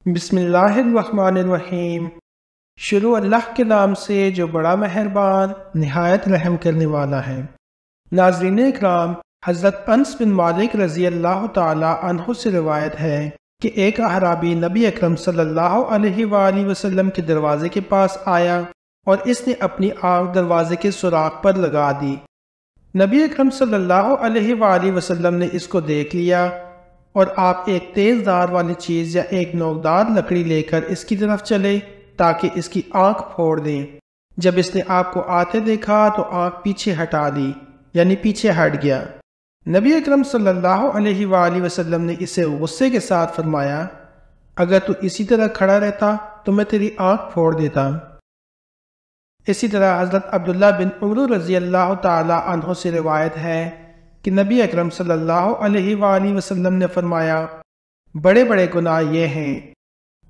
بسم اللہ الرحمن الرحیم۔ شروع اللہ کے نام سے جو بڑا مہربان نہایت رحم کرنے والا ہے۔ ناظرین اکرام، حضرت انس بن مالک رضی اللہ تعالی عنہ سے روایت ہے کہ ایک اعرابی نبی اکرم صلی اللہ علیہ وآلہ وسلم کے دروازے کے پاس آیا اور اس نے اپنی آنکھ دروازے کے سوراخ پر لگا دی۔ نبی اکرم صلی اللہ علیہ وآلہ وسلم نے اس کو دیکھ لیا اور آپ ایک تیز دھار والی چیز یا ایک نوکدار لکڑی لے کر اس کی طرف چلے تاکہ اس کی آنکھ پھوڑ دیں۔ جب اس نے آپ کو آتے دیکھا تو آنکھ پیچھے ہٹا دی، یعنی پیچھے ہٹ گیا۔ نبی اکرم صلی اللہ علیہ وآلہ وسلم نے اسے غصے کے ساتھ فرمایا، اگر تو اسی طرح کھڑا رہتا تو میں تیری آنکھ پھوڑ دیتا۔ اسی طرح حضرت عبداللہ بن عمر رضی اللہ تعالی عنہ سے روایت ہے کہ نبی اکرم صلی اللہ علیہ وآلہ وسلم نے فرمایا، بڑے بڑے گناہ یہ ہیں: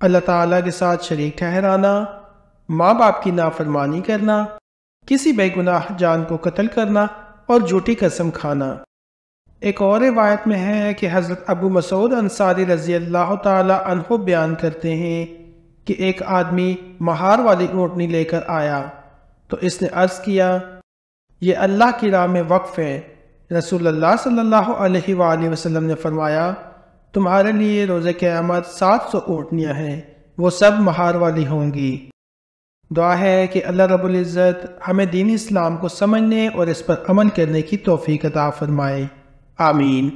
اللہ تعالیٰ کے ساتھ شریک ٹھہرانا، ماں باپ کی نافرمانی کرنا، کسی بے گناہ جان کو قتل کرنا اور جھوٹی قسم کھانا۔ ایک اور روایت میں ہے کہ حضرت ابو مسعود انصاری رضی اللہ تعالی عنہ بیان کرتے ہیں کہ ایک آدمی مہار والی اونٹنی لے کر آیا تو اس نے عرض کیا، یہ اللہ کی راہ میں وقف ہے۔ رسول اللہ صلی اللہ علیہ وآلہ وسلم نے فرمایا، تمہارے لیے روز قیامت 700 اونٹنیاں ہیں، وہ سب مہار والی ہوں گی۔ دعا ہے کہ اللہ رب العزت ہمیں دین اسلام کو سمجھنے اور اس پر عمل کرنے کی توفیق عطا فرمائے، آمین۔